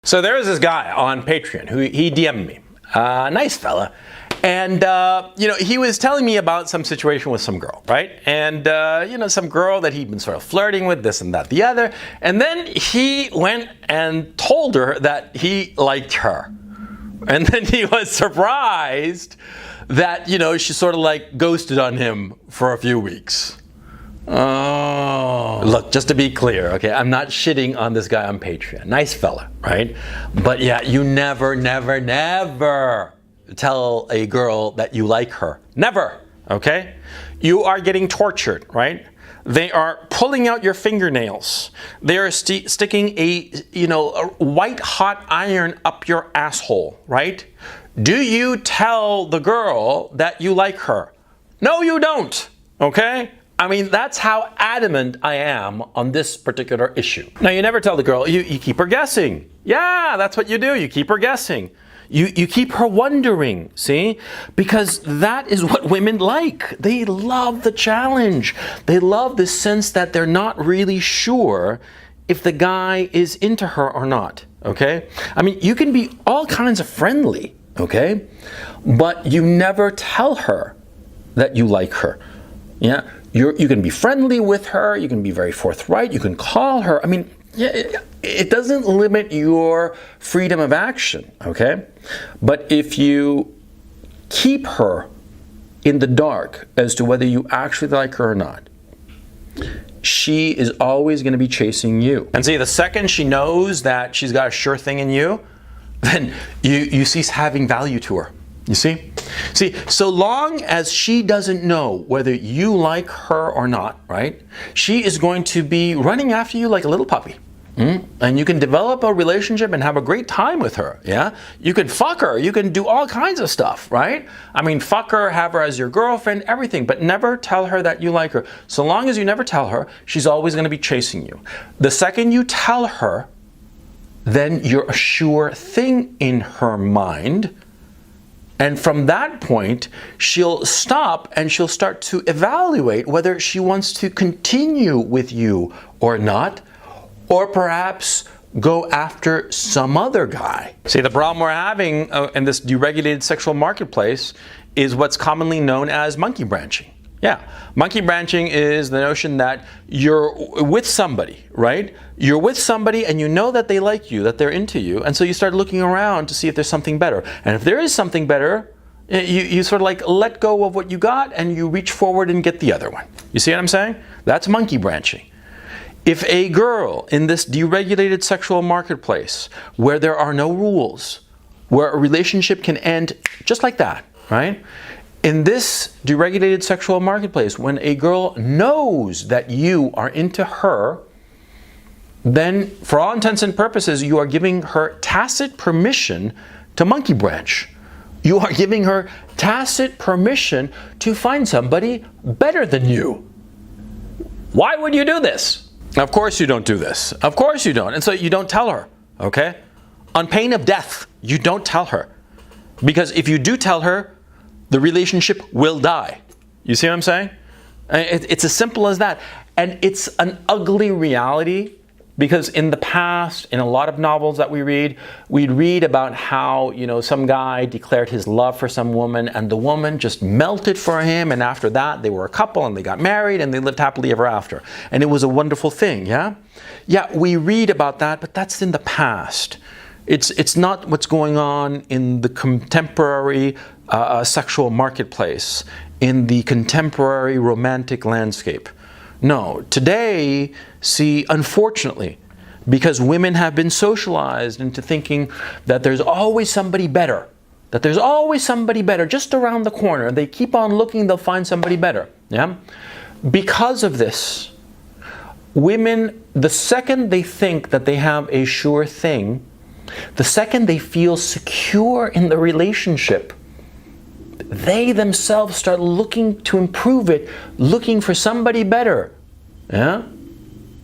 So there was this guy on Patreon who he DM'd me, nice fella, and he was telling me about some situation with some girl, right? And some girl that he'd been sort of flirting with, this and that, the other, and then he went and told her that he liked her, and then he was surprised that she sort of like ghosted on him for a few weeks. Oh. Look, just to be clear, okay, I'm not shitting on this guy on Patreon. Nice fella, right? But yeah, you never tell a girl that you like her. Never, okay? You are getting tortured, right? They are pulling out your fingernails. They are sticking a white hot iron up your asshole, right? Do you tell the girl that you like her? No, you don't, okay? I mean, that's how adamant I am on this particular issue. Now, you never tell the girl, you keep her guessing. Yeah, that's what you do. You keep her guessing. You keep her wondering, see? Because that is what women like. They love the challenge. They love the sense that they're not really sure if the guy is into her or not, okay? I mean, you can be all kinds of friendly, okay? But you never tell her that you like her, yeah? You can be friendly with her, you can be very forthright, you can call her. I mean, it doesn't limit your freedom of action, okay? But if you keep her in the dark as to whether you actually like her or not, she is always going to be chasing you. And see, the second she knows that she's got a sure thing in you, then you cease having value to her. You see? See, so long as she doesn't know whether you like her or not, right? She is going to be running after you like a little puppy. And you can develop a relationship and have a great time with her, yeah? You can fuck her, you can do all kinds of stuff, right? I mean, fuck her, have her as your girlfriend, everything, but never tell her that you like her. So long as you never tell her, she's always going to be chasing you. The second you tell her, then you're a sure thing in her mind. And from that point, she'll stop and she'll start to evaluate whether she wants to continue with you or not, or perhaps go after some other guy. See, the problem we're having in this deregulated sexual marketplace is what's commonly known as monkey branching. Yeah, monkey branching is the notion that you're with somebody, right? You're with somebody and you know that they like you, that they're into you, and so you start looking around to see if there's something better. And if there is something better, you sort of like let go of what you got and you reach forward and get the other one. You see what I'm saying? That's monkey branching. If a girl in this deregulated sexual marketplace where there are no rules, where a relationship can end just like that, right? In this deregulated sexual marketplace, when a girl knows that you are into her, then for all intents and purposes, you are giving her tacit permission to monkey branch. You are giving her tacit permission to find somebody better than you. Why would you do this? Of course you don't do this. Of course you don't. And so you don't tell her, okay? On pain of death, you don't tell her. Because if you do tell her, the relationship will die. You see what I'm saying? It's as simple as that. And it's an ugly reality because in the past, in a lot of novels that we read, we'd read about how, some guy declared his love for some woman and the woman just melted for him, and after that they were a couple and they got married and they lived happily ever after. And it was a wonderful thing, yeah? Yeah, we read about that, but that's in the past. It's not what's going on in the contemporary sexual marketplace, in the contemporary romantic landscape. No, today, see, unfortunately, because women have been socialized into thinking that there's always somebody better, just around the corner. They keep on looking, they'll find somebody better, yeah? Because of this, women, the second they think that they have a sure thing, the second they feel secure in the relationship, they themselves start looking to improve it, looking for somebody better. Yeah?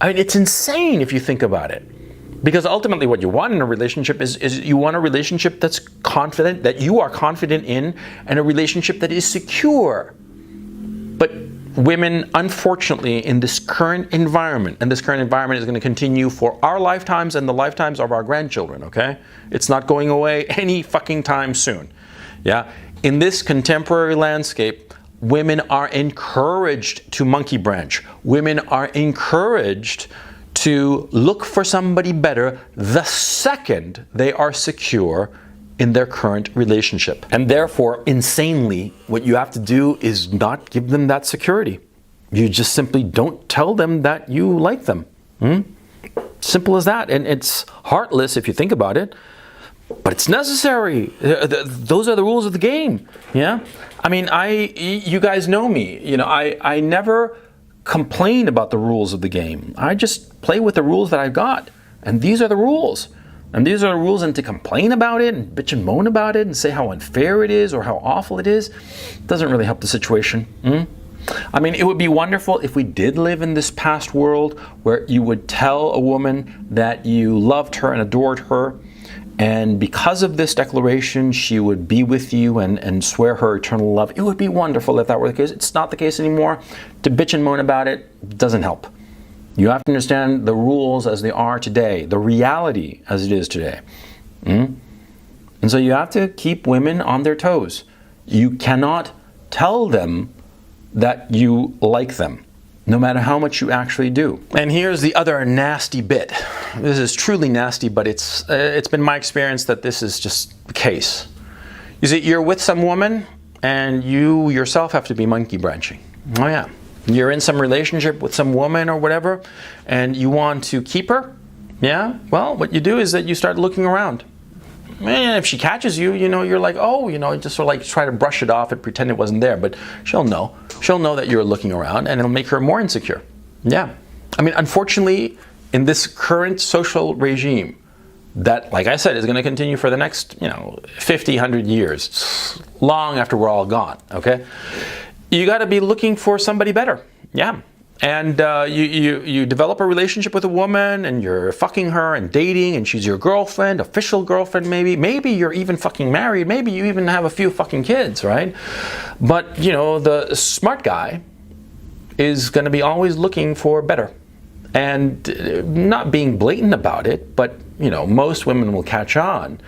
I mean, it's insane if you think about it. Because ultimately what you want in a relationship is you want a relationship that's confident, that you are confident in, and a relationship that is secure. But women, unfortunately, in this current environment, and this current environment is going to continue for our lifetimes and the lifetimes of our grandchildren, okay? It's not going away any fucking time soon, yeah? In this contemporary landscape, women are encouraged to monkey branch. Women are encouraged to look for somebody better the second they are secure in their current relationship. And therefore, insanely, what you have to do is not give them that security. You just simply don't tell them that you like them. Simple as that. And it's heartless if you think about it, but it's necessary. Those are the rules of the game. Yeah. I mean, you guys know me. You know, I never complain about the rules of the game. I just play with the rules that I've got. And these are the rules. And these are the rules, and to complain about it and bitch and moan about it and say how unfair it is or how awful it is doesn't really help the situation. I mean, it would be wonderful if we did live in this past world where you would tell a woman that you loved her and adored her, and because of this declaration, she would be with you and swear her eternal love. It would be wonderful if that were the case. It's not the case anymore. To bitch and moan about it doesn't help. You have to understand the rules as they are today, the reality as it is today. And so you have to keep women on their toes. You cannot tell them that you like them, no matter how much you actually do. And here's the other nasty bit. This is truly nasty, but it's been my experience that this is just the case. You see, you're with some woman, and you yourself have to be monkey branching. Oh yeah. You're in some relationship with some woman or whatever, and you want to keep her, yeah? Well, what you do is that you start looking around. And if she catches you, you know, you're like, oh, you know, just sort of like try to brush it off and pretend it wasn't there. But she'll know. She'll know that you're looking around, and it'll make her more insecure. Yeah. I mean, unfortunately, in this current social regime, that, like I said, is going to continue for the next, 50, 100 years, long after we're all gone, okay? You got to be looking for somebody better, yeah. And you develop a relationship with a woman, and you're fucking her and dating, and she's your girlfriend, official girlfriend maybe. Maybe you're even fucking married. Maybe you even have a few fucking kids, right? But, the smart guy is going to be always looking for better. And not being blatant about it, but, most women will catch on,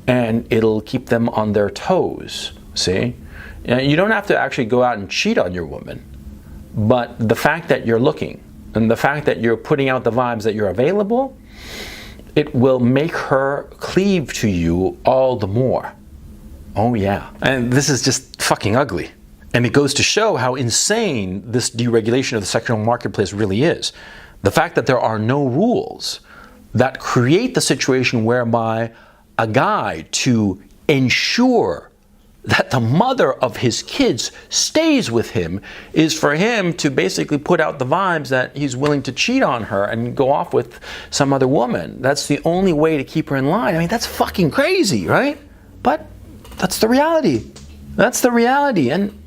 and it'll keep them on their toes, see? You don't have to actually go out and cheat on your woman, but the fact that you're looking and the fact that you're putting out the vibes that you're available, it will make her cleave to you all the more. Oh yeah. And this is just fucking ugly. And it goes to show how insane this deregulation of the sexual marketplace really is. The fact that there are no rules that create the situation whereby a guy, to ensure that the mother of his kids stays with him, is for him to basically put out the vibes that he's willing to cheat on her and go off with some other woman. That's the only way to keep her in line. I mean, that's fucking crazy, right? But that's the reality. That's the reality. And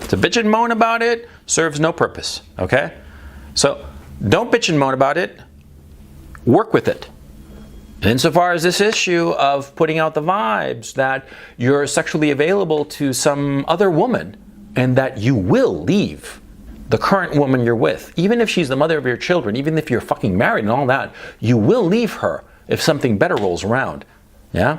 to bitch and moan about it serves no purpose, okay? So don't bitch and moan about it. Work with it. And insofar as this issue of putting out the vibes that you're sexually available to some other woman and that you will leave the current woman you're with, even if she's the mother of your children, even if you're fucking married and all that, you will leave her if something better rolls around. Yeah?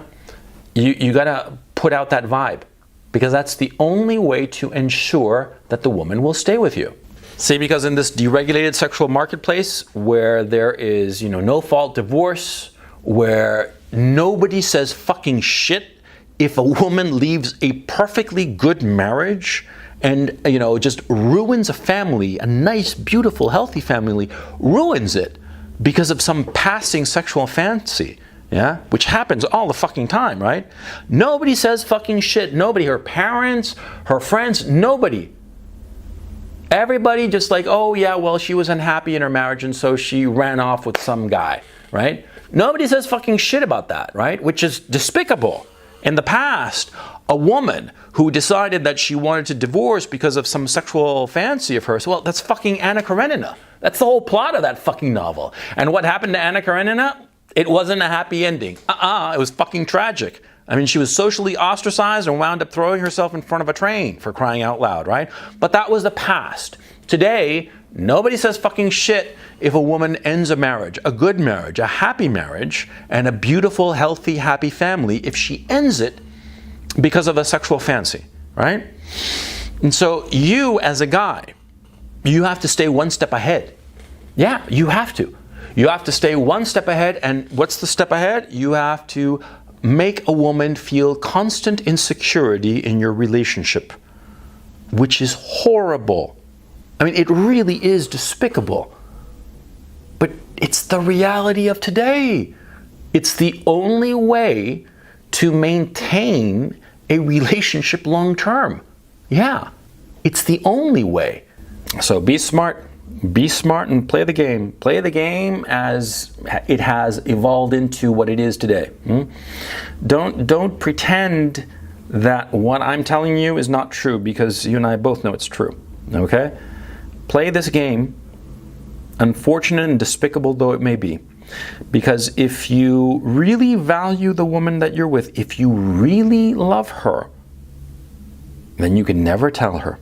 You gotta put out that vibe, because that's the only way to ensure that the woman will stay with you. See, because in this deregulated sexual marketplace where there is, no fault divorce, where nobody says fucking shit if a woman leaves a perfectly good marriage and, just ruins a family, a nice, beautiful, healthy family, ruins it because of some passing sexual fantasy, yeah? Which happens all the fucking time, right? Nobody says fucking shit. Nobody, her parents, her friends, nobody. Everybody just like, oh yeah, well, she was unhappy in her marriage and so she ran off with some guy, right? Nobody says fucking shit about that, right? Which is despicable. In the past, a woman who decided that she wanted to divorce because of some sexual fancy of hers, well, that's fucking Anna Karenina. That's the whole plot of that fucking novel. And what happened to Anna Karenina? It wasn't a happy ending. It was fucking tragic. I mean, she was socially ostracized and wound up throwing herself in front of a train, for crying out loud, right? But that was the past. Today, nobody says fucking shit if a woman ends a marriage, a good marriage, a happy marriage, and a beautiful, healthy, happy family if she ends it because of a sexual fancy, right? And so you, as a guy, you have to stay one step ahead. Yeah, you have to. You have to stay one step ahead, and what's the step ahead? You have to make a woman feel constant insecurity in your relationship, which is horrible. I mean, it really is despicable. But it's the reality of today. It's the only way to maintain a relationship long term. Yeah, it's the only way. So be smart. Be smart and play the game. Play the game as it has evolved into what it is today. Don't pretend that what I'm telling you is not true, because you and I both know it's true. Okay? Play this game, unfortunate and despicable though it may be. Because if you really value the woman that you're with, if you really love her, then you can never tell her.